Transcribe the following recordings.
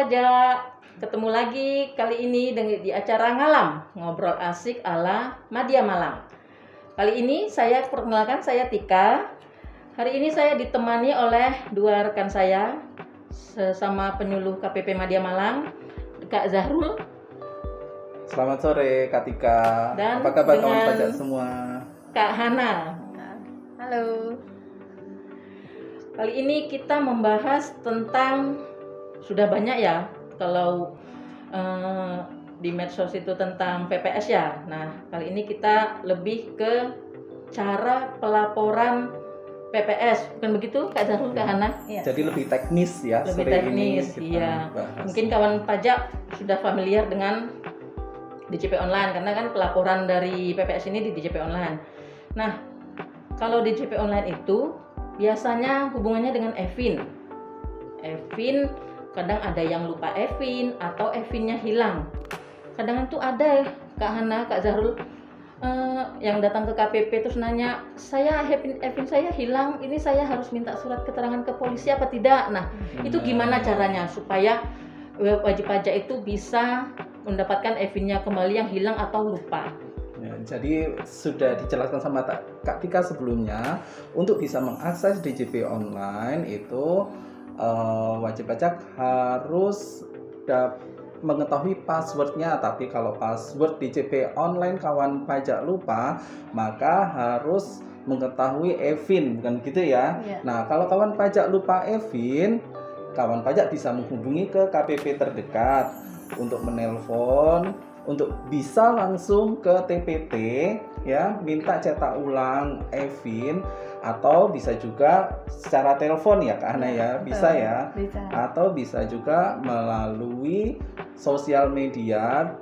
Pajak, ketemu lagi kali ini di acara Ngalam, ngobrol asik ala Madya Malang. Kali ini saya perkenalkan, saya Tika. Hari ini saya ditemani oleh dua rekan saya, sesama penyuluh KPP Madya Malang, Kak Zahrul. Selamat sore Kak Tika. Dan apa kabar kawan pajak semua? Kak Hana. Halo. Kali ini kita membahas tentang, sudah banyak ya kalau di medsos itu tentang PPS ya. Nah, kali ini kita lebih ke cara pelaporan PPS, bukan begitu Kak Zahrul, Kak Hana? Ya. Jadi lebih teknis ya. Lebih teknis, iya. Mungkin kawan pajak sudah familiar dengan DJP online karena kan pelaporan dari PPS ini di DJP online. Nah, kalau DJP online itu biasanya hubungannya dengan Evin. Evin kadang ada yang lupa Evin atau Evinnya hilang. Kadang itu ada Kak Hana, Kak Zahrul yang datang ke KPP terus nanya, saya Evin saya hilang, ini saya harus minta surat keterangan ke polisi apa tidak? Nah, itu gimana caranya supaya wajib pajak itu bisa mendapatkan Evinnya kembali yang hilang atau lupa? Ya, jadi sudah dijelaskan sama Kak Tika sebelumnya, untuk bisa mengakses DJP online itu wajib pajak harus mengetahui passwordnya. Tapi kalau password DJP online kawan pajak lupa, maka harus mengetahui Evin, bukan gitu ya? Nah, kalau kawan pajak lupa Evin, kawan pajak bisa menghubungi ke KPP terdekat untuk menelpon, untuk bisa langsung ke TPT ya, minta cetak ulang Evin, atau bisa juga secara telepon ya Kak Ana ya, bisa ya, atau bisa juga melalui sosial media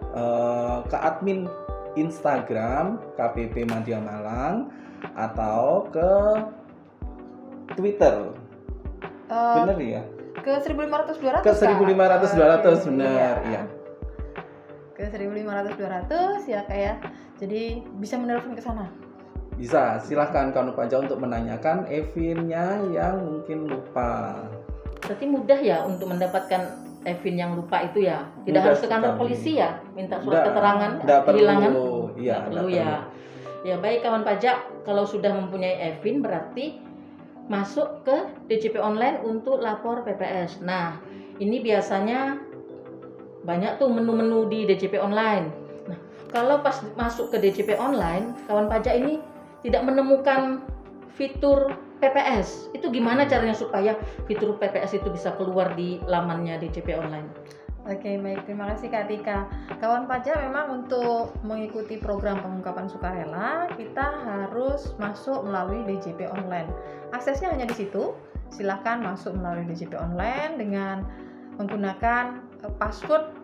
ke admin Instagram KPP Madya Malang atau ke Twitter. Bener ya? Ke 1500-200. Ke 1500-200 benar, iya. Ke 1500-200 ya kayak. Jadi bisa menelpon ke sana. Bisa, silahkan kawan pajak untuk menanyakan Evinnya yang mungkin lupa. Berarti mudah ya untuk mendapatkan Evin yang lupa itu ya? Tidak mudah harus ke kantor sekali. Polisi ya? Minta surat keterangan kehilangan? Tidak perlu ya. Ya baik kawan pajak, kalau sudah mempunyai Evin berarti masuk ke DJP online untuk lapor PPS. Nah, ini biasanya banyak tuh menu-menu di DJP online. Nah, kalau pas masuk ke DJP online, kawan pajak ini tidak menemukan fitur PPS. Itu gimana caranya supaya fitur PPS itu bisa keluar di lamannya DJP online? Oke, baik. Terima kasih Kak Tika. Kawan pajak memang untuk mengikuti program pengungkapan sukarela, kita harus masuk melalui DJP online. Aksesnya hanya di situ. Silakan masuk melalui DJP online dengan menggunakan password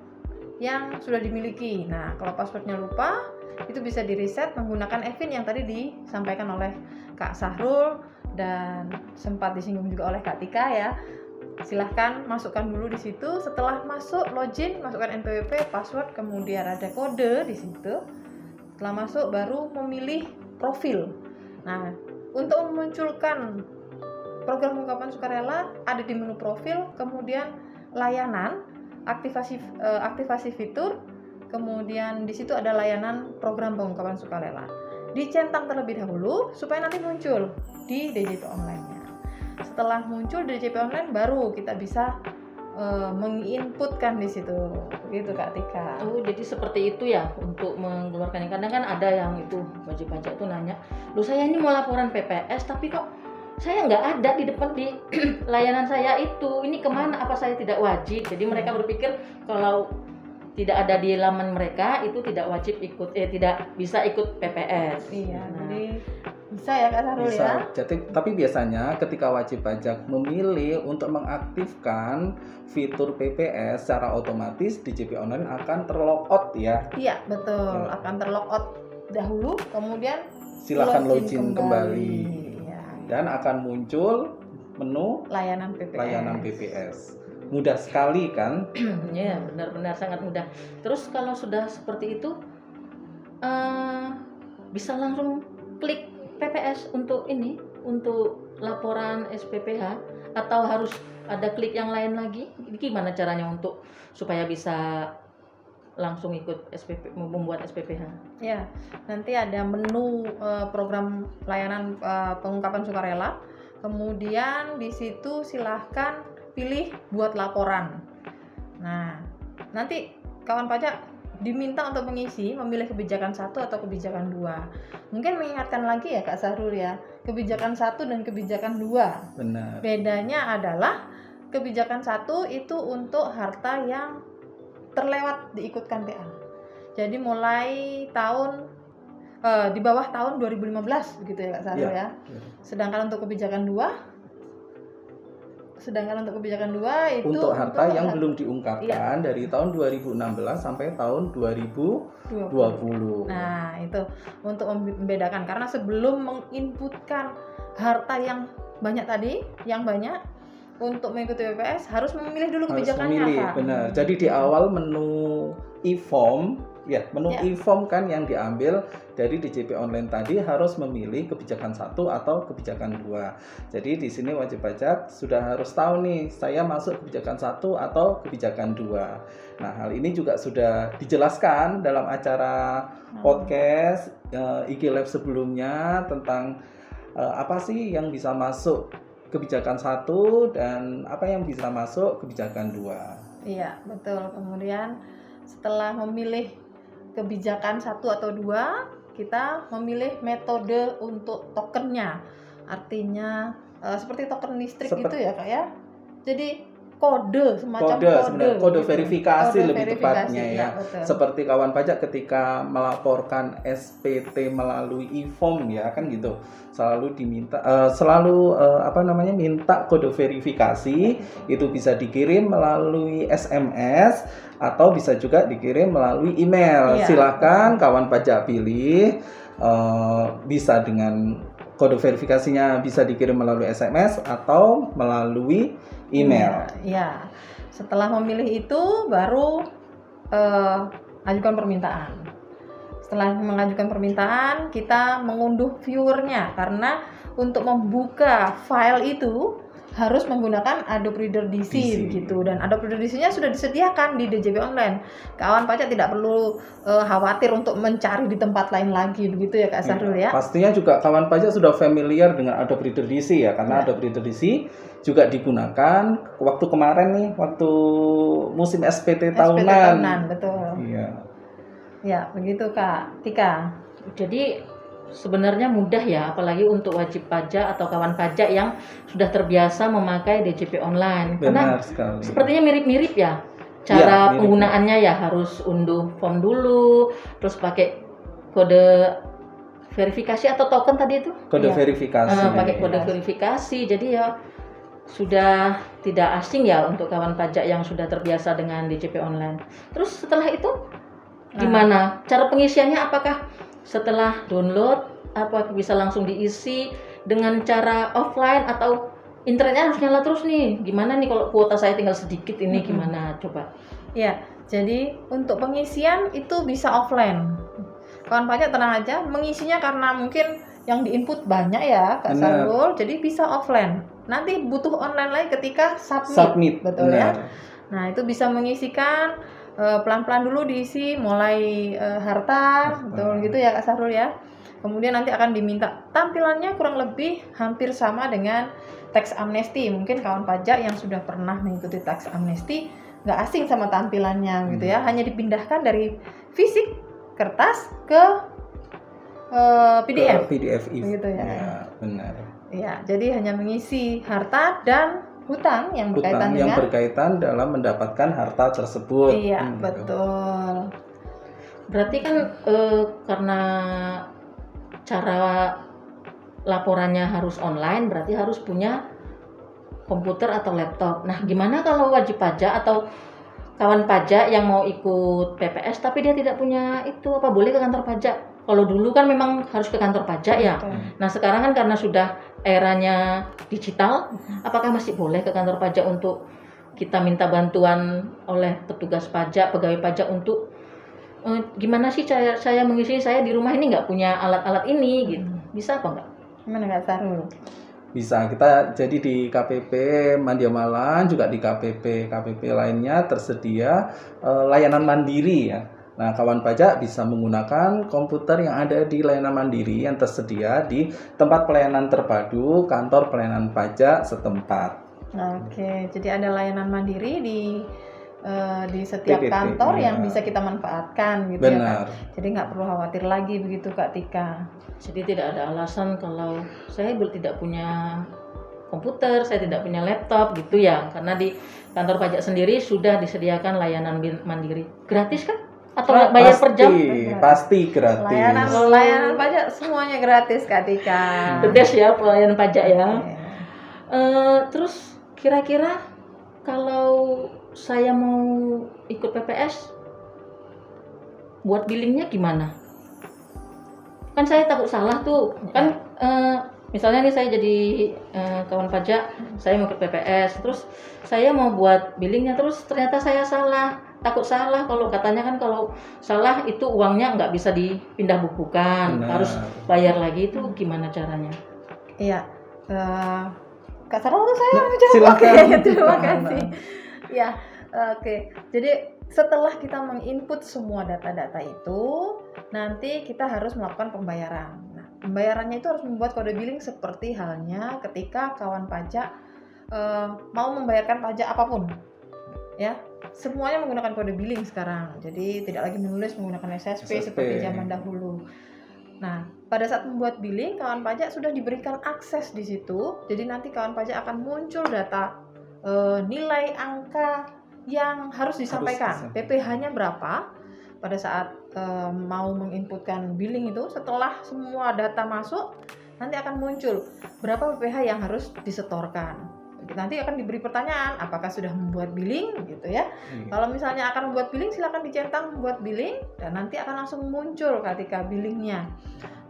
yang sudah dimiliki. Nah, kalau passwordnya lupa, itu bisa di-reset menggunakan Evin yang tadi disampaikan oleh Kak Zahrul dan sempat disinggung juga oleh Kak Tika ya. Silahkan masukkan dulu di situ. Setelah masuk login, masukkan NPWP, password, kemudian ada kode di situ. Setelah masuk baru memilih profil. Nah, untuk memunculkan program pengungkapan sukarela ada di menu profil, kemudian layanan, aktivasi fitur, kemudian di situ ada layanan program pengungkapan sukarela. Dicentang terlebih dahulu supaya nanti muncul di DJP online-nya. Setelah muncul di DJP online baru kita bisa menginputkan di situ, gitu Kak Tika. Oh, jadi seperti itu ya untuk mengeluarkannya. Kadang kan ada yang itu wajib pajak itu nanya, loh saya ini mau laporan PPS tapi kok saya nggak ada di depan di layanan saya itu, ini kemana, apa saya tidak wajib? Jadi mereka berpikir kalau tidak ada di laman mereka itu tidak wajib ikut, tidak bisa ikut PPS. Iya, jadi bisa ya Kak Zahrul ya. Jadi, tapi biasanya ketika wajib pajak memilih untuk mengaktifkan fitur PPS secara otomatis DJP online akan terlogout ya. Iya, betul. Akan terlogout dahulu, kemudian silakan login kembali. Ya. Dan akan muncul menu layanan PPS. Mudah sekali kan? Ya, benar-benar sangat mudah. Terus kalau sudah seperti itu bisa langsung klik PPS untuk laporan SPPH atau harus ada klik yang lain lagi? Gimana caranya untuk supaya bisa langsung ikut membuat SPPH? Ya, nanti ada menu program layanan pengungkapan sukarela. Kemudian di situ silahkan pilih buat laporan. Nah, nanti kawan pajak diminta untuk memilih kebijakan 1 atau kebijakan 2. Mungkin mengingatkan lagi ya Kak Sahrul ya, kebijakan 1 dan kebijakan 2. Benar. Bedanya adalah kebijakan 1 itu untuk harta yang terlewat diikutkan PA. Jadi mulai tahun di bawah tahun 2015 begitu ya Kak Sahrul ya. Sedangkan untuk kebijakan 2 itu untuk harta yang belum diungkapkan dari tahun 2016 sampai tahun 2020. Nah, itu untuk membedakan karena sebelum menginputkan harta yang banyak tadi, untuk mengikuti PPS harus memilih dulu kebijakannya, Kak. Benar. Jadi di awal menu e-form e-form kan yang diambil dari DJP online tadi harus memilih kebijakan 1 atau kebijakan 2. Jadi di sini wajib pajak sudah harus tahu nih, saya masuk kebijakan 1 atau kebijakan 2. Nah, hal ini juga sudah dijelaskan dalam acara podcast IG Live sebelumnya tentang apa sih yang bisa masuk kebijakan 1 dan apa yang bisa masuk kebijakan 2. Iya, betul. Kemudian setelah memilih kebijakan 1 atau 2, kita memilih metode untuk tokennya. Artinya seperti token listrik gitu ya Kak ya. Jadi semacam kode verifikasi lebih tepatnya ya. Seperti kawan pajak ketika melaporkan SPT melalui e-form ya kan gitu. Selalu diminta minta kode verifikasi, itu bisa dikirim melalui SMS atau bisa juga dikirim melalui email. Silakan kawan pajak pilih, bisa dengan kode verifikasinya bisa dikirim melalui SMS atau melalui email. Ya. Setelah memilih itu baru ajukan permintaan. Setelah mengajukan permintaan, kita mengunduh viewernya karena untuk membuka file itu harus menggunakan Adobe Reader DC gitu, dan Adobe Reader DC-nya sudah disediakan di DJP Online. Kawan pajak tidak perlu khawatir untuk mencari di tempat lain lagi begitu ya Kak Sahrul ya. Pastinya juga kawan pajak sudah familiar dengan Adobe Reader DC ya, karena Adobe Reader DC juga digunakan waktu kemarin nih, waktu musim SPT tahunan. Betul. Iya. Ya, begitu Kak Tika. Jadi sebenarnya mudah ya, apalagi untuk wajib pajak atau kawan pajak yang sudah terbiasa memakai DJP online. Benar karena sekali. Sepertinya mirip-mirip ya cara penggunaannya ya, harus unduh form dulu, terus pakai kode verifikasi atau token tadi itu? Kode verifikasi. Pakai kode verifikasi, jadi ya sudah tidak asing ya untuk kawan pajak yang sudah terbiasa dengan DJP online. Terus setelah itu gimana? Cara pengisiannya apakah setelah download apa bisa langsung diisi dengan cara offline atau internetnya harus nyala terus nih? Gimana nih kalau kuota saya tinggal sedikit ini gimana? Coba. Ya, jadi untuk pengisian itu bisa offline. Kawan pajak tenang aja, mengisinya karena mungkin yang diinput banyak ya Kak Sahrul, jadi bisa offline. Nanti butuh online lagi ketika submit. Betul ya. Nah, itu bisa mengisikan pelan-pelan dulu diisi mulai harta, betul gitu ya Kak Sahrul ya. Kemudian nanti akan diminta tampilannya kurang lebih hampir sama dengan tax amnesty. Mungkin kawan pajak yang sudah pernah mengikuti tax amnesty nggak asing sama tampilannya gitu ya. Hanya dipindahkan dari fisik kertas ke PDF. PDF gitu ya. Ya, benar. Ya, jadi hanya mengisi harta dan hutang yang berkaitan dalam mendapatkan harta tersebut. Iya, betul. Berarti kan karena cara laporannya harus online, berarti harus punya komputer atau laptop. Nah, gimana kalau wajib pajak atau kawan pajak yang mau ikut PPS tapi dia tidak punya itu, apa boleh ke kantor pajak? Kalau dulu kan memang harus ke kantor pajak ya. Nah, sekarang kan karena sudah eranya digital, apakah masih boleh ke kantor pajak untuk kita minta bantuan oleh petugas pajak, pegawai pajak untuk gimana sih saya mengisi, saya di rumah ini nggak punya alat-alat ini gitu. Bisa apa enggak? Gimana Kak Sahrul? Bisa kita jadi di KPP Mandiamalan, juga di KPP lainnya tersedia layanan mandiri ya. Nah, kawan pajak bisa menggunakan komputer yang ada di layanan mandiri yang tersedia di tempat pelayanan terpadu kantor pelayanan pajak setempat. Oke, jadi ada layanan mandiri di setiap PPP, kantor yang bisa kita manfaatkan gitu. Benar. Ya Kak. Jadi nggak perlu khawatir lagi begitu Kak Tika. Jadi tidak ada alasan kalau saya tidak punya komputer, saya tidak punya laptop gitu ya, karena di kantor pajak sendiri sudah disediakan layanan mandiri. Gratis kan? Atau bayar per jam? Pasti gratis. Layanan pajak semuanya gratis Kak Tika. The best ya pelayanan pajak ya. Terus kira-kira kalau saya mau ikut PPS, buat billingnya gimana? Kan saya takut salah tuh. Kan misalnya nih saya jadi kawan pajak, saya mau ikut PPS, terus saya mau buat billingnya, terus ternyata saya salah. Takut salah, kalau katanya kan kalau salah itu uangnya nggak bisa dipindah bukukan, harus bayar lagi, itu gimana caranya? Iya, Kak Sarah tuh saya menjawab. Silakan. Oke, terima kasih. Ya, oke. Jadi setelah kita menginput semua data-data itu, nanti kita harus melakukan pembayaran. Nah, pembayarannya itu harus membuat kode billing seperti halnya ketika kawan pajak mau membayarkan pajak apapun, ya. Semuanya menggunakan kode billing sekarang. Jadi tidak lagi menulis menggunakan SSP seperti zaman dahulu. Nah, pada saat membuat billing, kawan pajak sudah diberikan akses di situ. Jadi nanti kawan pajak akan muncul data nilai angka yang harus disampaikan. PPh-nya berapa pada saat mau menginputkan billing itu. Setelah semua data masuk, nanti akan muncul berapa PPh yang harus disetorkan. Nanti akan diberi pertanyaan, apakah sudah membuat billing gitu ya. Kalau misalnya akan membuat billing, silakan dicentang membuat billing dan nanti akan langsung muncul ketika billingnya.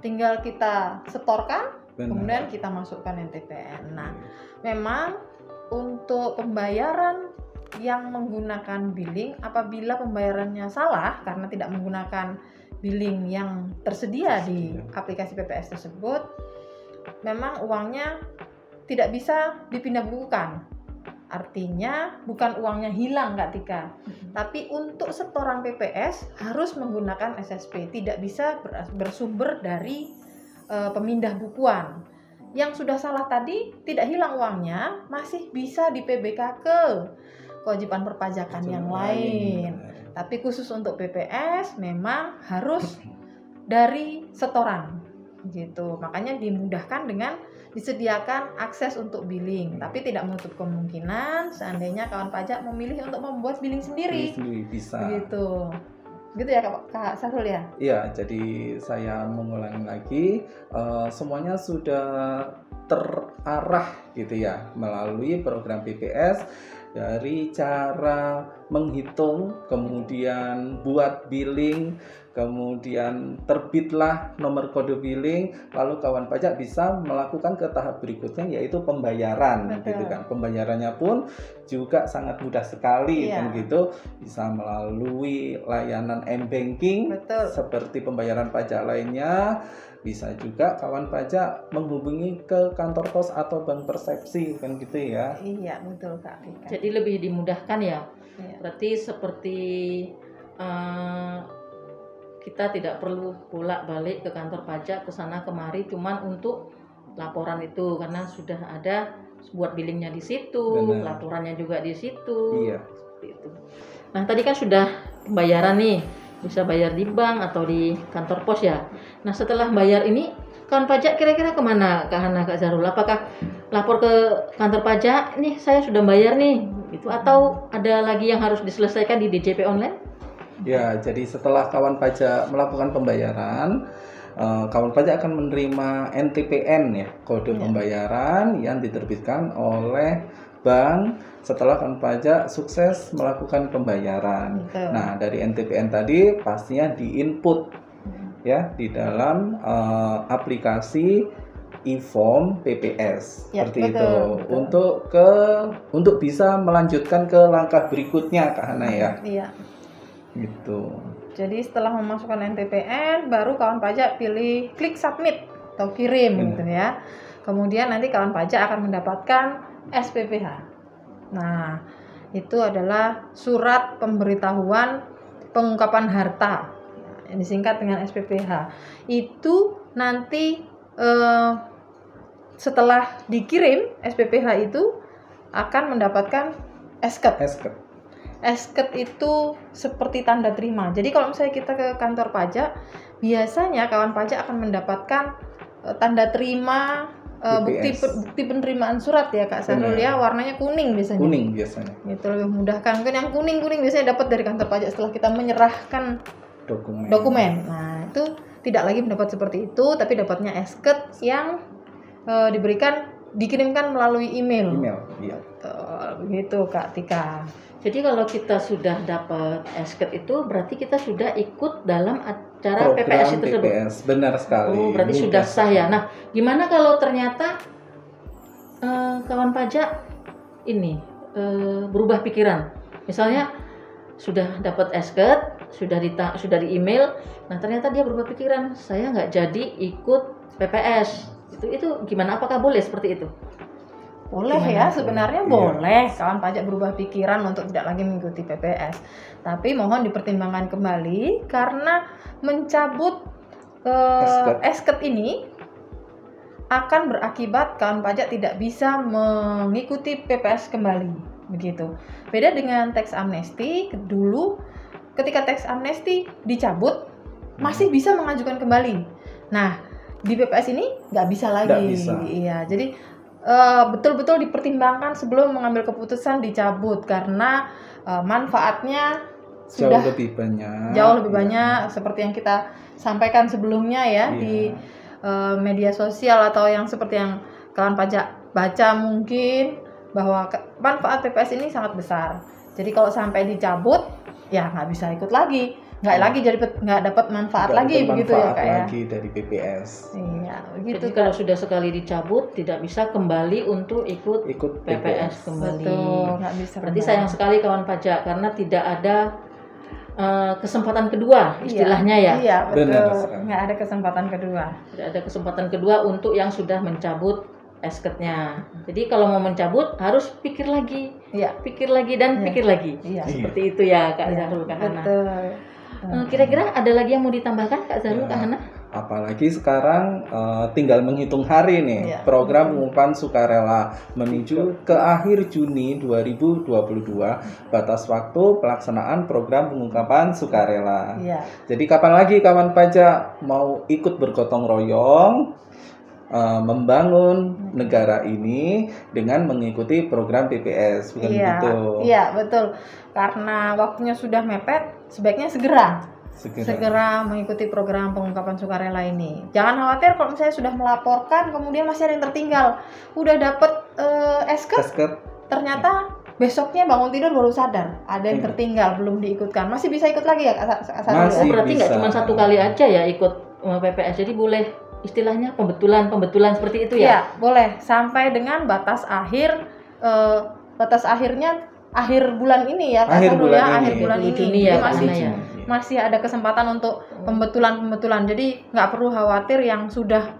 Tinggal kita setorkan, kemudian kita masukkan NTPN. Nah, memang untuk pembayaran yang menggunakan billing, apabila pembayarannya salah karena tidak menggunakan billing yang tersedia di aplikasi PPS tersebut, memang uangnya tidak bisa dipindah bukukan. Artinya bukan uangnya hilang Kak Tika, tapi untuk setoran PPS harus menggunakan SSP, tidak bisa bersumber dari pemindah bukuan. Yang sudah salah tadi tidak hilang uangnya, masih bisa di PBK ke kewajiban perpajakan yang lain. Tapi khusus untuk PPS memang harus dari setoran gitu. Makanya dimudahkan dengan disediakan akses untuk billing, tapi tidak menutup kemungkinan seandainya kawan pajak memilih untuk membuat billing sendiri. Bisa. Gitu ya Kak Sarul ya? Iya, jadi saya mengulangi lagi, semuanya sudah terarah gitu ya melalui program PPS, dari cara menghitung, kemudian buat billing, kemudian terbitlah nomor kode billing, lalu kawan pajak bisa melakukan ke tahap berikutnya yaitu pembayaran. Betul. Gitu kan. Pembayarannya pun juga sangat mudah sekali kan gitu, bisa melalui layanan m-banking seperti pembayaran pajak lainnya. Bisa juga kawan pajak menghubungi ke kantor pos atau bank persepsi kan gitu ya. Iya, betul Kak Tika. Jadi lebih dimudahkan ya. Berarti seperti kita tidak perlu bolak-balik ke kantor pajak ke sana kemari cuman untuk laporan itu, karena sudah ada buat billingnya di situ, laporannya juga di situ. Iya. Seperti itu. Nah, tadi kan sudah pembayaran nih, bisa bayar di bank atau di kantor pos ya. Nah, setelah bayar ini kawan pajak kira-kira kemana Kak Hana, Kak Zarul? Apakah lapor ke kantor pajak, nih saya sudah bayar nih, itu atau ada lagi yang harus diselesaikan di DJP online? Ya, jadi setelah kawan pajak melakukan pembayaran, kawan pajak akan menerima NTPN ya, kode pembayaran yang diterbitkan oleh bank setelah kawan pajak sukses melakukan pembayaran. Nah, dari NTPN tadi pastinya diinput ya di dalam aplikasi e-form PPS seperti itu. Untuk bisa melanjutkan ke langkah berikutnya Kak Hana ya. Iya. Gitu. Jadi setelah memasukkan NTPN, baru kawan pajak pilih klik submit atau kirim gitu ya. Kemudian nanti kawan pajak akan mendapatkan SPPH. Nah, itu adalah surat pemberitahuan pengungkapan harta, yang disingkat dengan SPPH. Itu nanti setelah dikirim SPPH itu akan mendapatkan esket. Esket itu seperti tanda terima. Jadi kalau misalnya kita ke kantor pajak, biasanya kawan pajak akan mendapatkan tanda terima, bukti penerimaan surat ya Kak Sahrul ya, warnanya kuning biasanya. Kuning biasanya. Itu lebih memudahkan. Kan yang kuning biasanya dapat dari kantor pajak setelah kita menyerahkan dokumen. Nah, itu tidak lagi mendapat seperti itu, tapi dapatnya esket yang dikirimkan melalui email. Iya. Begitu Kak Tika. Jadi kalau kita sudah dapat esket itu berarti kita sudah ikut dalam acara Program PPS itu tersebut. PPS, benar sekali. Oh, berarti sudah sah ya. Nah, gimana kalau ternyata kawan pajak ini berubah pikiran? Misalnya sudah dapat esket, sudah di email, nah ternyata dia berubah pikiran, saya nggak jadi ikut PPS. Itu gimana? Apakah boleh seperti itu? Boleh ya, sebenarnya boleh kawan pajak berubah pikiran untuk tidak lagi mengikuti PPS. Tapi mohon dipertimbangkan kembali karena mencabut esket ini akan berakibat kawan pajak tidak bisa mengikuti PPS kembali. Begitu. Beda dengan tax amnesty, dulu ketika tax amnesty dicabut masih bisa mengajukan kembali. Nah, di PPS ini nggak bisa lagi. Nggak bisa. Iya, jadi betul-betul dipertimbangkan sebelum mengambil keputusan dicabut karena manfaatnya sudah jauh lebih banyak seperti yang kita sampaikan sebelumnya ya di media sosial atau yang seperti yang kawan pajak baca mungkin bahwa manfaat PPS ini sangat besar. Jadi kalau sampai dicabut ya nggak bisa ikut lagi. Nggak dapat manfaat lagi begitu ya Kak ya. Lagi dari PPS. Iya, begitu. Jadi kalau sudah sekali dicabut tidak bisa kembali untuk ikut PPS kembali. Betul, nggak bisa. Berarti sayang sekali kawan pajak karena tidak ada kesempatan kedua istilahnya ya. Iya, betul. Nggak ada kesempatan kedua. Tidak ada kesempatan kedua untuk yang sudah mencabut esketnya. Jadi kalau mau mencabut harus pikir lagi. Iya. Pikir lagi dan pikir lagi. Iya. Seperti itu ya Kak Zahrul Kak Hana. Betul. Kira-kira ada lagi yang mau ditambahkan Kak Zahrul Kak Hana? Apalagi sekarang tinggal menghitung hari nih, program pengungkapan sukarela menuju ke akhir Juni 2022, batas waktu pelaksanaan program pengungkapan sukarela. Jadi kapan lagi kawan pajak mau ikut bergotong royong membangun negara ini dengan mengikuti program PPS, bukan begitu? Iya, betul. Karena waktunya sudah mepet, sebaiknya segera mengikuti program pengungkapan sukarela ini. Jangan khawatir kalau misalnya sudah melaporkan kemudian masih ada yang tertinggal. Udah dapet esket, ternyata besoknya bangun tidur baru sadar ada yang tertinggal belum diikutkan. Masih bisa ikut lagi ya Kak Sahrul? Berarti nggak cuma satu kali aja ya ikut PPS. Jadi boleh istilahnya pembetulan seperti itu ya? Iya, boleh sampai dengan batas akhirnya akhir bulan ini ya Kak Sahrul ya, akhir bulan ini. Juni ya, masih ada kesempatan untuk pembetulan. Jadi nggak perlu khawatir yang sudah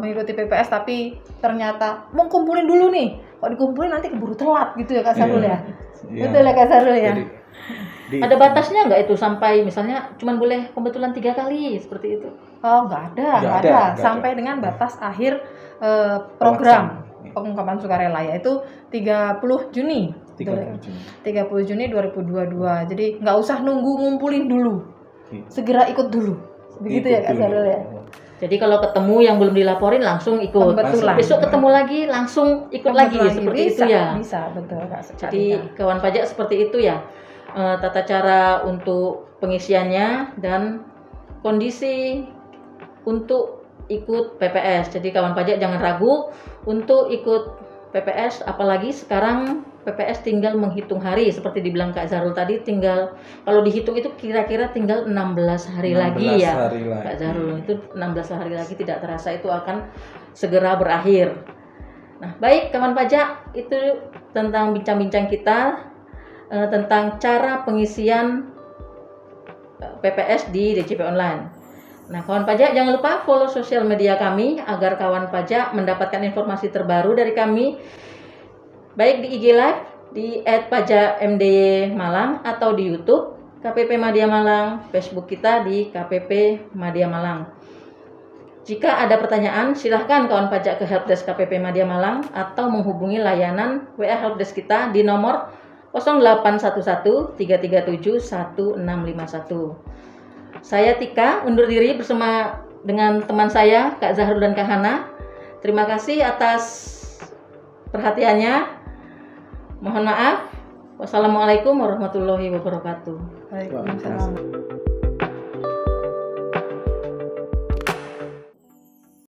mengikuti PPS tapi ternyata mau kumpulin dulu nih, kok dikumpulin nanti keburu telat gitu ya Kak Sahrul ya. Betul ya Kak Sahrul ya. Ada batasnya nggak itu sampai misalnya cuma boleh pembetulan 3 kali seperti itu? Oh nggak ada. Sampai dengan batas akhir program pengungkapan sukarela yaitu 30 Juni 2022. Jadi nggak usah nunggu ngumpulin dulu, segera ikut dulu. Begitu ya Kak Sahrul ya. Jadi kalau ketemu yang belum dilaporin langsung ikut. Besok ketemu lagi langsung ikut lagi. Seperti itu ya. Bisa, betul Kak. Jadi kawan pajak seperti itu ya. Tata cara untuk pengisiannya dan kondisi untuk ikut PPS. Jadi kawan pajak jangan ragu untuk ikut PPS, apalagi sekarang PPS tinggal menghitung hari seperti dibilang Kak Zahrul tadi, tinggal kalau dihitung itu kira-kira tinggal 16 hari lagi ya Kak Zahrul. Itu 16 hari lagi tidak terasa itu akan segera berakhir. Nah, baik kawan pajak, itu tentang bincang-bincang kita tentang cara pengisian PPS di DJP Online. Nah, kawan pajak jangan lupa follow sosial media kami agar kawan pajak mendapatkan informasi terbaru dari kami, baik di IG Live di @pajakmdy Malang atau di YouTube KPP Madya Malang, Facebook kita di KPP Madya Malang. Jika ada pertanyaan, silahkan kawan pajak ke Helpdesk KPP Madya Malang atau menghubungi layanan WA Helpdesk kita di nomor 0811 337 1651. Saya Tika, undur diri bersama dengan teman saya, Kak Zahrul dan Kak Hana. Terima kasih atas perhatiannya. Mohon maaf. Wassalamualaikum warahmatullahi wabarakatuh. Waalaikumsalam.